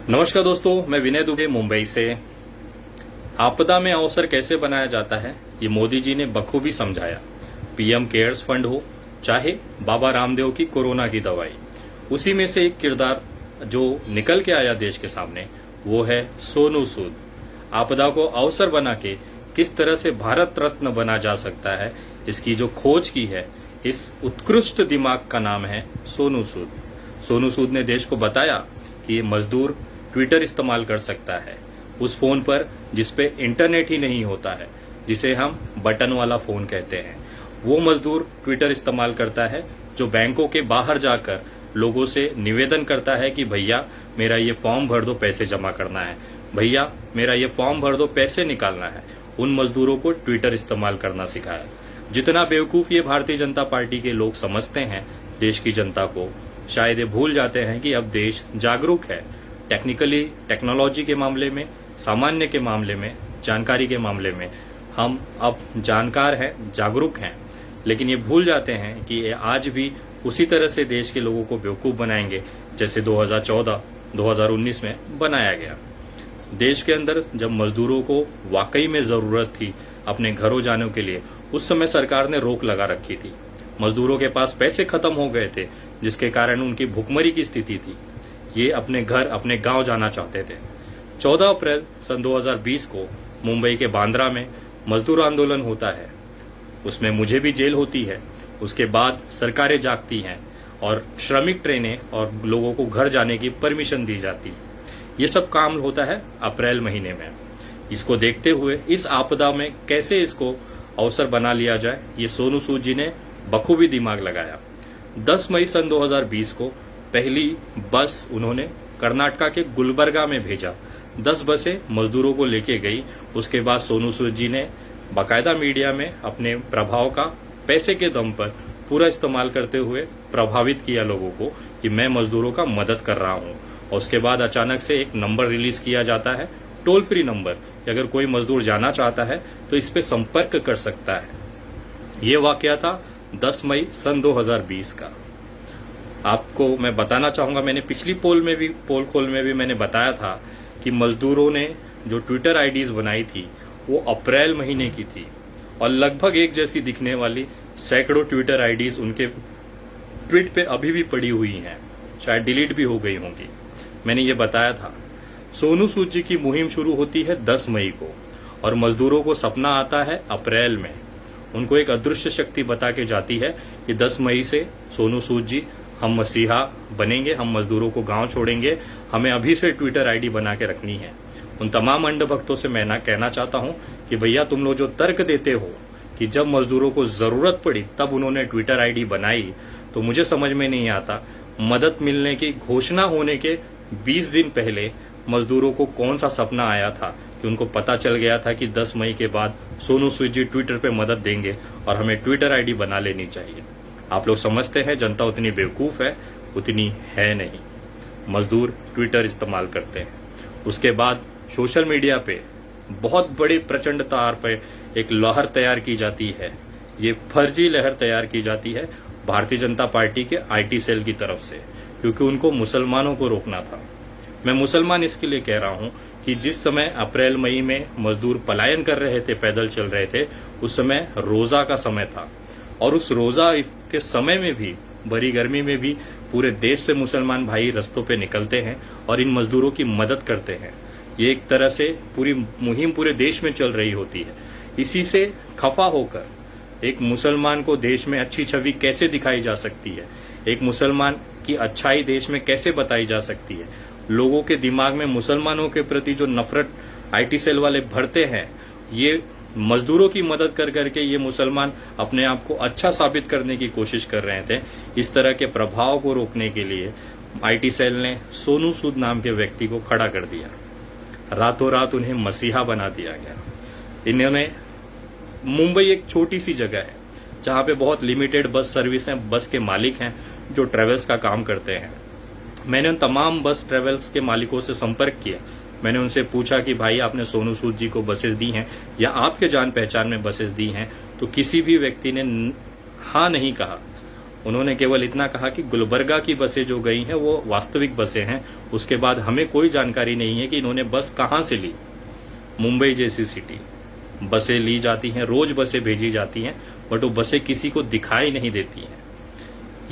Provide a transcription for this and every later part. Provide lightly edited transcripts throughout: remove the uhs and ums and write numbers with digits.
नमस्कार दोस्तों, मैं विनय दुबे मुंबई से। आपदा में अवसर कैसे बनाया जाता है ये मोदी जी ने बखूबी समझाया। पीएम केयर्स फंड हो चाहे बाबा रामदेव की कोरोना की दवाई, उसी में से एक किरदार जो निकल के आया देश के सामने वो है सोनू सूद। आपदा को अवसर बना के किस तरह से भारत रत्न बना जा सकता है, इसकी जो खोज की है, इस उत्कृष्ट दिमाग का नाम है सोनू सूद। सोनू सूद ने देश को बताया कि ये मजदूर ट्विटर इस्तेमाल कर सकता है उस फोन पर जिसपे इंटरनेट ही नहीं होता है, जिसे हम बटन वाला फोन कहते हैं। वो मजदूर ट्विटर इस्तेमाल करता है जो बैंकों के बाहर जाकर लोगों से निवेदन करता है कि भैया मेरा ये फॉर्म भर दो, पैसे जमा करना है, भैया मेरा ये फॉर्म भर दो, पैसे निकालना है। उन मजदूरों को ट्विटर इस्तेमाल करना सिखाया। जितना बेवकूफ ये भारतीय जनता पार्टी के लोग समझते हैं देश की जनता को, शायद ये भूल जाते हैं कि अब देश जागरूक है। टेक्नोलॉजी के मामले में, सामान्य के मामले में, जानकारी के मामले में हम अब जानकार हैं, जागरूक हैं। लेकिन ये भूल जाते हैं कि ये आज भी उसी तरह से देश के लोगों को बेवकूफ बनाएंगे जैसे 2014-2019 में बनाया गया। देश के अंदर जब मजदूरों को वाकई में जरूरत थी अपने घरों जाने के लिए, उस समय सरकार ने रोक लगा रखी थी। मजदूरों के पास पैसे खत्म हो गए थे, जिसके कारण उनकी भुखमरी की स्थिति थी। ये अपने घर, अपने गांव जाना चाहते थे। 14 अप्रैल सन 2020 को मुंबई के बांद्रा में मजदूर आंदोलन होता है। उसमें मुझे भी जेल होती है। उसके बाद सरकारें जागती हैं और श्रमिक ट्रेनें और लोगों को घर जाने की परमिशन दी जाती है। ये सब काम होता है अप्रैल महीने में। इसको देखते हुए इस आपदा में कैसे इसको अवसर बना लिया जाए, ये सोनू सूद जी ने बखूबी दिमाग लगाया। 10 मई सन 2020 को पहली बस उन्होंने कर्नाटका के गुलबर्गा में भेजा। 10 बसें मजदूरों को लेके गई। उसके बाद सोनू सूद जी ने बाकायदा मीडिया में अपने प्रभाव का पैसे के दम पर पूरा इस्तेमाल करते हुए प्रभावित किया लोगों को कि मैं मजदूरों का मदद कर रहा हूं। और उसके बाद अचानक से एक नंबर रिलीज किया जाता है, टोल फ्री नंबर, कि अगर कोई मजदूर जाना चाहता है तो इस पे संपर्क कर सकता है। ये वाकया था 10 मई सन 2020 का। आपको मैं बताना चाहूंगा, मैंने पिछली पोल खोल में भी मैंने बताया था कि मजदूरों ने जो ट्विटर आईडीज बनाई थी वो अप्रैल महीने की थी और लगभग एक जैसी दिखने वाली सैकड़ों ट्विटर आईडीज उनके ट्वीट पे अभी भी पड़ी हुई हैं, शायद डिलीट भी हो गई होंगी। मैंने ये बताया था। सोनू सूद जी की मुहिम शुरू होती है 10 मई को और मजदूरों को सपना आता है अप्रैल में। उनको एक अदृश्य शक्ति बता के जाती है कि 10 मई से सोनू सूद जी हम मसीहा बनेंगे, हम मजदूरों को गांव छोड़ेंगे, हमें अभी से ट्विटर आईडी बना के रखनी है। उन तमाम अंध भक्तों से मैं कहना चाहता हूं कि भैया तुम लोग जो तर्क देते हो कि जब मजदूरों को जरूरत पड़ी तब उन्होंने ट्विटर आईडी बनाई, तो मुझे समझ में नहीं आता मदद मिलने की घोषणा होने के 20 दिन पहले मजदूरों को कौन सा सपना आया था कि उनको पता चल गया था कि 10 मई के बाद सोनू सूद जी ट्विटर पे मदद देंगे और हमें ट्विटर आईडी बना लेनी चाहिए। आप लोग समझते हैं जनता उतनी बेवकूफ है, उतनी है नहीं। मजदूर ट्विटर इस्तेमाल करते हैं। उसके बाद सोशल मीडिया पे बहुत बड़ी प्रचंड तार पे एक लहर तैयार की जाती है। ये फर्जी लहर तैयार की जाती है भारतीय जनता पार्टी के आईटी सेल की तरफ से, क्योंकि उनको मुसलमानों को रोकना था। मैं मुसलमान इसके लिए कह रहा हूं कि जिस समय अप्रैल मई में मजदूर पलायन कर रहे थे, पैदल चल रहे थे, उस समय रोजा का समय था और उस रोजा के समय में भी, भरी गर्मी में भी, पूरे देश से मुसलमान भाई रस्तों पे निकलते हैं और इन मजदूरों की मदद करते हैं। ये एक तरह से पूरी मुहिम पूरे देश में चल रही होती है। इसी से खफा होकर एक मुसलमान को देश में अच्छी छवि कैसे दिखाई जा सकती है, एक मुसलमान की अच्छाई देश में कैसे बताई जा सकती है, लोगों के दिमाग में मुसलमानों के प्रति जो नफरत आईटी सेल वाले भरते हैं, ये मजदूरों की मदद कर करके ये मुसलमान अपने आप को अच्छा साबित करने की कोशिश कर रहे थे। इस तरह के प्रभाव को रोकने के लिए आईटी सेल ने सोनू सूद नाम के व्यक्ति को खड़ा कर दिया। रातों रात उन्हें मसीहा बना दिया गया। इन्होंने, मुंबई एक छोटी सी जगह है जहां पे बहुत लिमिटेड बस सर्विस है, बस के मालिक हैं जो ट्रेवल्स का काम करते हैं। मैंने उन तमाम बस ट्रेवल्स के मालिकों से संपर्क किया। मैंने उनसे पूछा कि भाई आपने सोनू सूद जी को बसेस दी हैं या आपके जान पहचान में बसेस दी हैं, तो किसी भी व्यक्ति ने हाँ नहीं कहा। उन्होंने केवल इतना कहा कि गुलबर्गा की बसें जो गई हैं वो वास्तविक बसें हैं। उसके बाद हमें कोई जानकारी नहीं है कि इन्होंने बस कहां से ली। मुंबई जैसी सिटी, बसें ली जाती हैं, रोज बसें भेजी जाती हैं, बट वो बसें किसी को दिखाई नहीं देती हैं।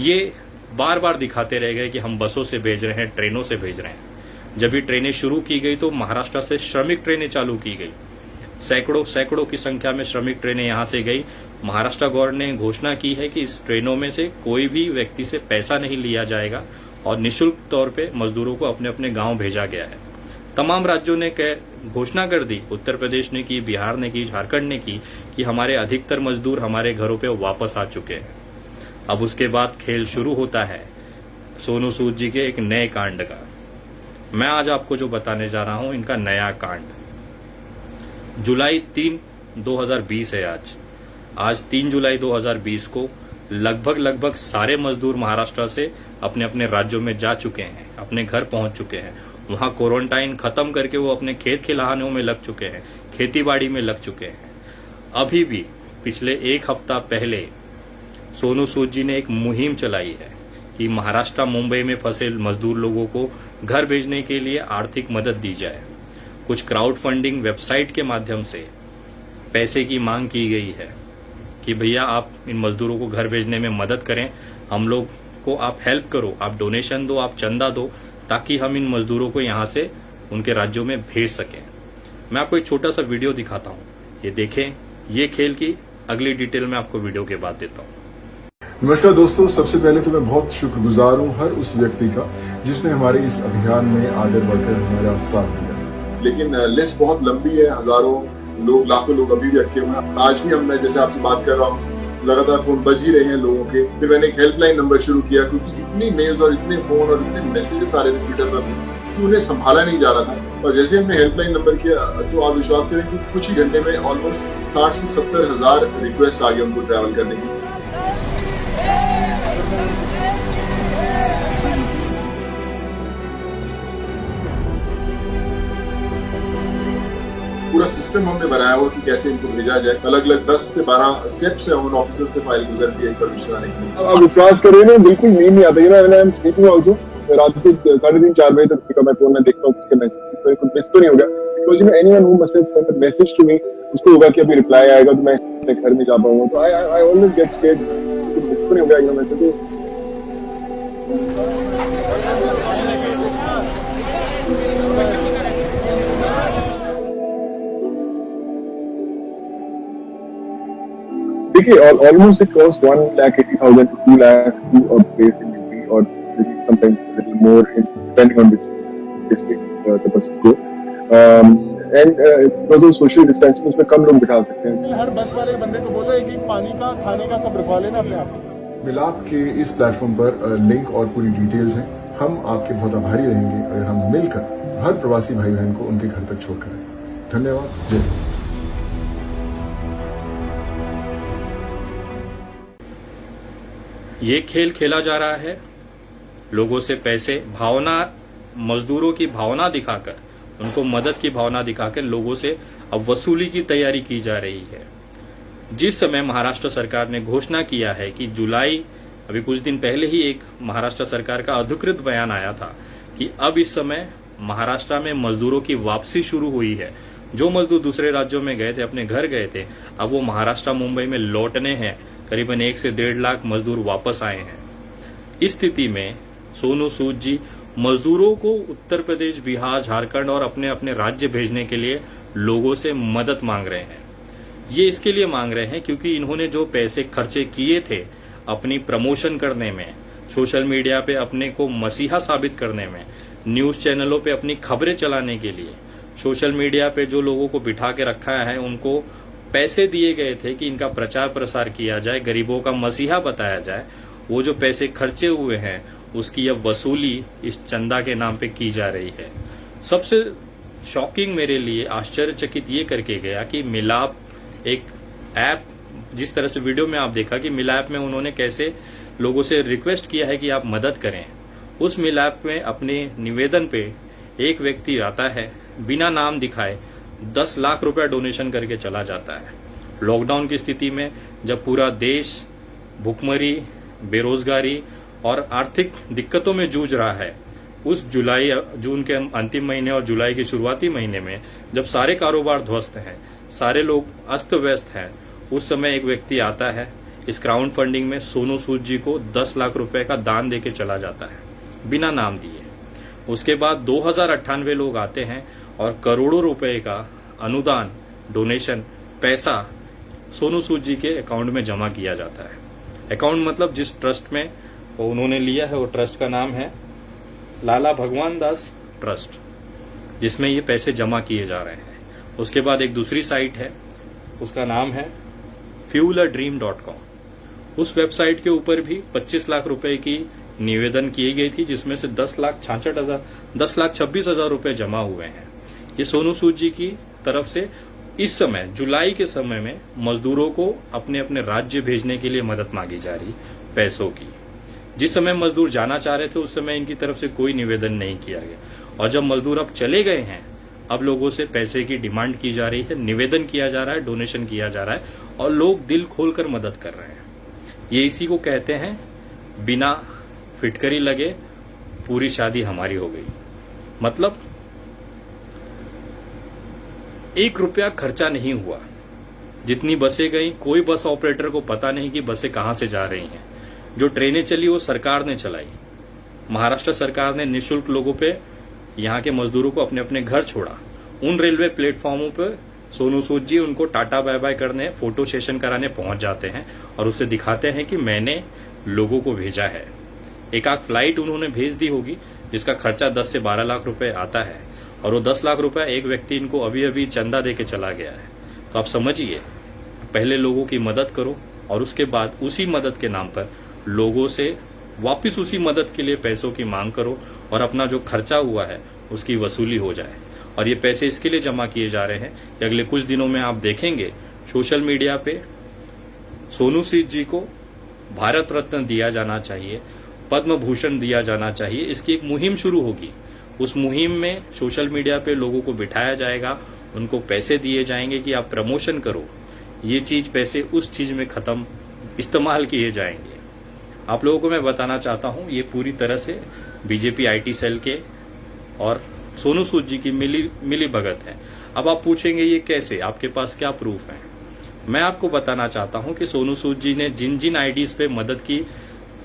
ये बार बार दिखाते रह गए कि हम बसों से भेज रहे हैं, ट्रेनों से भेज रहे हैं। जब ये ट्रेनें शुरू की गई तो महाराष्ट्र से श्रमिक ट्रेनें चालू की गई, सैकड़ों की संख्या में श्रमिक ट्रेनें यहां से गई। महाराष्ट्र गवर्नमेंट ने घोषणा की है कि इस ट्रेनों में से कोई भी व्यक्ति से पैसा नहीं लिया जाएगा और निःशुल्क तौर पे मजदूरों को अपने अपने गांव भेजा गया है। तमाम राज्यों ने घोषणा कर दी, उत्तर प्रदेश ने की, बिहार ने की, झारखंड ने की कि हमारे अधिकतर मजदूर हमारे घरों पे वापस आ चुके हैं। अब उसके बाद खेल शुरू होता है सोनू सूद जी के एक नए कांड का। मैं आज आपको जो बताने जा रहा हूं, इनका नया कांड। जुलाई 3, 2020 है आज 3 जुलाई 2020 को लगभग सारे मजदूर महाराष्ट्र से अपने अपने राज्यों में जा चुके हैं, अपने घर पहुंच चुके हैं। वहां क्वारंटाइन खत्म करके वो अपने खेत खलिहानों में लग चुके हैं, खेती बाड़ी में लग चुके हैं। अभी भी पिछले एक हफ्ता पहले सोनू सूद जी ने एक मुहिम चलाई है कि महाराष्ट्र मुंबई में फंसे मजदूर लोगों को घर भेजने के लिए आर्थिक मदद दी जाए। कुछ क्राउड फंडिंग वेबसाइट के माध्यम से पैसे की मांग की गई है कि भैया आप इन मजदूरों को घर भेजने में मदद करें, हम लोग को आप हेल्प करो, आप डोनेशन दो, आप चंदा दो, ताकि हम इन मजदूरों को यहां से उनके राज्यों में भेज सकें। मैं आपको एक छोटा सा वीडियो दिखाता हूं, ये देखें। ये खेल की अगली डिटेल मैं आपको वीडियो के बाद देता हूं। नमस्कार दोस्तों, सबसे पहले तो मैं बहुत शुक्रगुजार हूं हर उस व्यक्ति का जिसने हमारे इस अभियान में आगे बढ़कर हमारा साथ दिया। लेकिन लिस्ट बहुत लंबी है, हजारों लोग, लाखों लोग अभी भी अटके हुए हैं। आज भी मैं जैसे आपसे बात कर रहा हूँ, लगातार फोन बज ही रहे हैं लोगों के। फिर मैंने एक हेल्पलाइन नंबर शुरू किया क्योंकि इतनी मेल्स और इतने फोन और इतने मैसेजेस आ रहे थे ट्विटर पर भी कि उन्हें संभाला नहीं जा रहा था। और जैसे हमने हेल्पलाइन नंबर किया तो आप विश्वास करें कि कुछ ही घंटे में ऑलमोस्ट 60 से 70 हजार रिक्वेस्ट आ गई उनको ट्रैवल करने की। पूरा सिस्टम हमने बनाया हुआ कि कैसे इनको भेजा जाए। अलग अलग 10 से 12 स्टेप्स है उन ऑफिसर से फाइल गुजरती है परमिशन आने के लिए। आप विश्वास करिए ना, बिल्कुल नींद नहीं आता है। मैं स्लीपिंग आल्सो रात को 3:30-4 बजे तक मैं फोन में देखता हूँ उसके मैसेज, तो कुछ मिस तो नहीं हो गया। Because anyone who must have sent a message to me, उसको होगा कि अभी रिप्लाई आएगा तो मैं अपने घर में जा पाऊंगा। तो आई ऑलवेज गेट स्केर्ड, कुछ मिस तो नहीं हो गया एकदम ऐसे। तो देखिए, almost it cost 1,80,000 to 2 lakh to a place in UP, or sometimes a little more depending on which district the buses go. And because of social distancing, उसमें कम लोग बिठा सकते हैं। हर बस वाले बंदे को बोलो एक पानी का, खाने का सब रखवा लेना अपने आप। मिलाप के इस प्लेटफॉर्म पर लिंक और पूरी डिटेल्स हैं। हम आपके बहुत आभारी रहेंगे अगर हम मिलकर हर प्रवासी भाई बहन को उनके घर तक छोड़कर आए। धन्यवाद। जय हिंद। ये खेल खेला जा रहा है लोगों से पैसे, भावना, मजदूरों की भावना दिखाकर, उनको मदद की भावना दिखाकर लोगों से अब वसूली की तैयारी की जा रही है। जिस समय महाराष्ट्र सरकार ने घोषणा किया है कि जुलाई, अभी कुछ दिन पहले ही एक महाराष्ट्र सरकार का अधिकृत बयान आया था कि अब इस समय महाराष्ट्र में मजदूरों की वापसी शुरू हुई है। जो मजदूर दूसरे राज्यों में गए थे, अपने घर गए थे, अब वो महाराष्ट्र मुंबई में लौटने हैं। करीबन 1 से 1.5 लाख मजदूर वापस आए हैं। इस स्थिति में सोनू सूद जी मजदूरों को उत्तर प्रदेश, बिहार, झारखंड और अपने अपने राज्य भेजने के लिए लोगों से मदद मांग रहे हैं। ये इसके लिए मांग रहे हैं क्योंकि इन्होंने जो पैसे खर्चे किए थे अपनी प्रमोशन करने में, सोशल मीडिया पे अपने को मसीहा साबित करने में, न्यूज चैनलों पे अपनी खबरें चलाने के लिए, सोशल मीडिया पे जो लोगों को बिठा के रखा है उनको पैसे दिए गए थे कि इनका प्रचार प्रसार किया जाए, गरीबों का मसीहा बताया जाए। वो जो पैसे खर्चे हुए हैं उसकी अब वसूली इस चंदा के नाम पे की जा रही है। सबसे शॉकिंग मेरे लिए, आश्चर्यचकित ये करके गया कि मिलाप एक ऐप, जिस तरह से वीडियो में आप देखा कि मिलाप में उन्होंने कैसे लोगों से रिक्वेस्ट किया है कि आप मदद करें। उस मिलाप में अपने निवेदन पे एक व्यक्ति आता है, बिना नाम दिखाए 10 लाख रुपया डोनेशन करके चला जाता है। लॉकडाउन की स्थिति में जब पूरा देश भुखमरी बेरोजगारी और आर्थिक दिक्कतों में जूझ रहा है, उस जून के अंतिम महीने और जुलाई के शुरुआती महीने में जब सारे कारोबार ध्वस्त हैं, सारे लोग अस्त व्यस्त हैं, उस समय एक व्यक्ति आता है, इस क्राउड फंडिंग में सोनू सूद जी को 10 लाख रुपए का दान देके चला जाता है बिना नाम दिए। उसके बाद 2098 लोग आते हैं और करोड़ों रुपए का अनुदान, डोनेशन, पैसा सोनू सूद जी के अकाउंट में जमा किया जाता है। अकाउंट मतलब जिस ट्रस्ट में वो उन्होंने लिया है, वो ट्रस्ट का नाम है लाला भगवान दास ट्रस्ट, जिसमें ये पैसे जमा किए जा रहे हैं। उसके बाद एक दूसरी साइट है, उसका नाम है fueladream.com। उस वेबसाइट के ऊपर भी 25 लाख रुपए की निवेदन की गई थी, जिसमें से 10,26,000 रुपए जमा हुए हैं। ये सोनू सूद जी की तरफ से इस समय जुलाई के समय में मजदूरों को अपने अपने राज्य भेजने के लिए मदद मांगी जा रही पैसों की। जिस समय मजदूर जाना चाह रहे थे उस समय इनकी तरफ से कोई निवेदन नहीं किया गया, और जब मजदूर अब चले गए हैं, अब लोगों से पैसे की डिमांड की जा रही है, निवेदन किया जा रहा है, डोनेशन किया जा रहा है, और लोग दिल खोलकर मदद कर रहे हैं। ये इसी को कहते हैं बिना फिटकरी लगे पूरी शादी हमारी हो गई। मतलब 1 रुपया खर्चा नहीं हुआ। जितनी बसें गई, कोई बस ऑपरेटर को पता नहीं कि बसें कहां से जा रही हैं। जो ट्रेनें चली वो सरकार ने चलाई। महाराष्ट्र सरकार ने निःशुल्क लोगों पे, यहाँ के मजदूरों को अपने अपने घर छोड़ा। उन रेलवे प्लेटफॉर्मों पर सोनू सूद जी उनको टाटा बाय बाय करने, फोटो सेशन कराने पहुंच जाते हैं और उससे दिखाते हैं कि मैंने लोगों को भेजा है। एक आध फ्लाइट उन्होंने भेज दी होगी जिसका खर्चा 10 से 12 लाख रुपए आता है, और वो 10 लाख रुपए एक व्यक्ति इनको अभी अभी चंदा दे के चला गया है। तो आप समझिए, पहले लोगों की मदद करो और उसके बाद उसी मदद के नाम पर लोगों से वापिस उसी मदद के लिए पैसों की मांग करो, और अपना जो खर्चा हुआ है उसकी वसूली हो जाए। और ये पैसे इसके लिए जमा किए जा रहे हैं कि अगले कुछ दिनों में आप देखेंगे सोशल मीडिया पे सोनू सूद जी को भारत रत्न दिया जाना चाहिए, पद्म भूषण दिया जाना चाहिए। इसकी एक मुहिम शुरू होगी। उस मुहिम में सोशल मीडिया पे लोगों को बिठाया जाएगा, उनको पैसे दिए जाएंगे कि आप प्रमोशन करो। ये चीज, पैसे उस चीज में खत्म इस्तेमाल किए जाएंगे। आप लोगों को मैं बताना चाहता हूं, ये पूरी तरह से बीजेपी आईटी सेल के और सोनू सूद जी की मिली भगत है। अब आप पूछेंगे ये कैसे, आपके पास क्या प्रूफ है? मैं आपको बताना चाहता हूं कि सोनू सूद जी ने जिन जिन आईडीज पे मदद की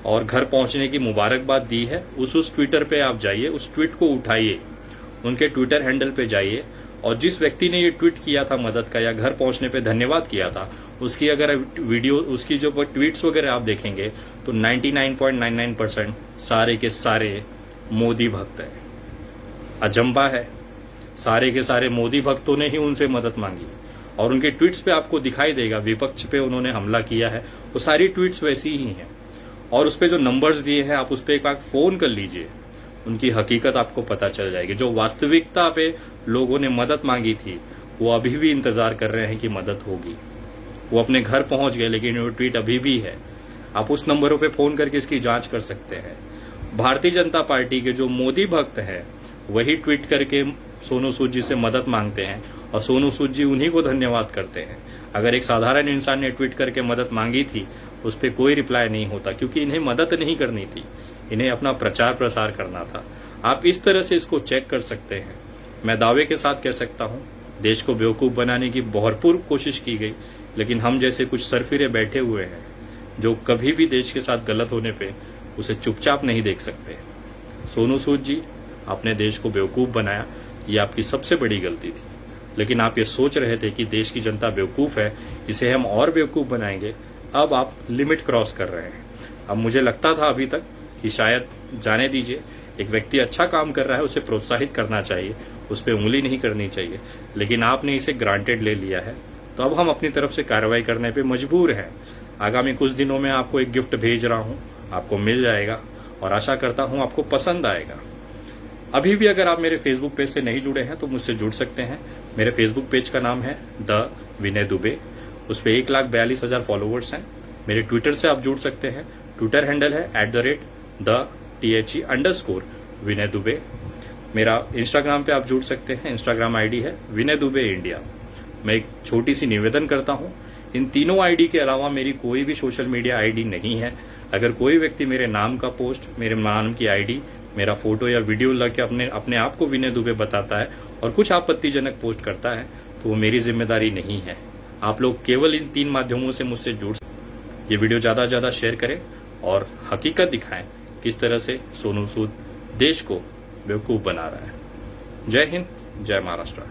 और घर पहुंचने की मुबारकबाद दी है, उस ट्विटर पे आप जाइए, उस ट्वीट को उठाइए, उनके ट्विटर हैंडल पे जाइए, और जिस व्यक्ति ने ये ट्वीट किया था मदद का या घर पहुंचने पे धन्यवाद किया था, उसकी अगर वीडियो, उसकी जो ट्वीट्स वगैरह आप देखेंगे तो 99.99% सारे के सारे मोदी भक्त हैं। अजंबा है, सारे के सारे मोदी भक्तों ने ही उनसे मदद मांगी, और उनके ट्वीट्स पे आपको दिखाई देगा विपक्ष पे उन्होंने हमला किया है, वो सारी ट्वीट्स वैसी ही हैं। और उस पे जो नंबर्स दिए हैं, आप उस पे एक बार फोन कर लीजिए, उनकी हकीकत आपको पता चल जाएगी। जो वास्तविकता पे लोगों ने मदद मांगी थी, वो अभी भी इंतजार कर रहे हैं कि मदद होगी। वो अपने घर पहुंच गए, लेकिन वो ट्वीट अभी भी है। आप उस नंबरों पे फोन करके इसकी जांच कर सकते हैं। भारतीय जनता पार्टी के जो मोदी भक्त हैं, वही ट्वीट करके सोनू सूद जी से मदद मांगते हैं, और सोनू सूद जी उन्हीं को धन्यवाद करते हैं। अगर एक साधारण इंसान ने ट्वीट करके मदद मांगी थी, उस पर कोई रिप्लाई नहीं होता, क्योंकि इन्हें मदद नहीं करनी थी, इन्हें अपना प्रचार प्रसार करना था। आप इस तरह से इसको चेक कर सकते हैं। मैं दावे के साथ कह सकता हूं, देश को बेवकूफ बनाने की भरपूर कोशिश की गई, लेकिन हम जैसे कुछ सरफिरे बैठे हुए हैं जो कभी भी देश के साथ गलत होने पे उसे चुपचाप नहीं देख सकते। सोनू सूद जी, आपने देश को बेवकूफ बनाया, ये आपकी सबसे बड़ी गलती थी। लेकिन आप ये सोच रहे थे कि देश की जनता बेवकूफ है, इसे हम और बेवकूफ बनाएंगे। अब आप लिमिट क्रॉस कर रहे हैं। अब मुझे लगता था अभी तक कि शायद जाने दीजिए, एक व्यक्ति अच्छा काम कर रहा है, उसे प्रोत्साहित करना चाहिए, उस पर उंगली नहीं करनी चाहिए, लेकिन आपने इसे ग्रांटेड ले लिया है। तो अब हम अपनी तरफ से कार्रवाई करने पे मजबूर हैं। आगामी कुछ दिनों में आपको एक गिफ्ट भेज रहा हूं, आपको मिल जाएगा, और आशा करता हूं आपको पसंद आएगा। अभी भी अगर आप मेरे फेसबुक पेज से नहीं जुड़े हैं तो मुझसे जुड़ सकते हैं। मेरे फेसबुक पेज का नाम है द विनय दुबे, उस पर 1,42,000 फॉलोवर्स हैं। मेरे ट्विटर से आप जुड़ सकते हैं, ट्विटर हैंडल है @the_विनय दुबे। मेरा इंस्टाग्राम पे आप जुड़ सकते हैं, इंस्टाग्राम आईडी है विनय दुबे इंडिया। मैं एक छोटी सी निवेदन करता हूं, इन तीनों आईडी के अलावा मेरी कोई भी सोशल मीडिया आईडी नहीं है। अगर कोई व्यक्ति मेरे नाम का पोस्ट, मेरे नाम की आईडी, मेरा फोटो या वीडियो लग के अपने आप को विनय दुबे बताता है और कुछ आपत्तिजनक पोस्ट करता है तो वो मेरी जिम्मेदारी नहीं है। आप लोग केवल इन 3 माध्यमों से मुझसे जुड़ ये वीडियो ज्यादा से ज्यादा शेयर करें और हकीकत दिखाएं किस तरह से सोनू सूद देश को बेवकूफ बना रहा है। जय हिंद, जय महाराष्ट्र।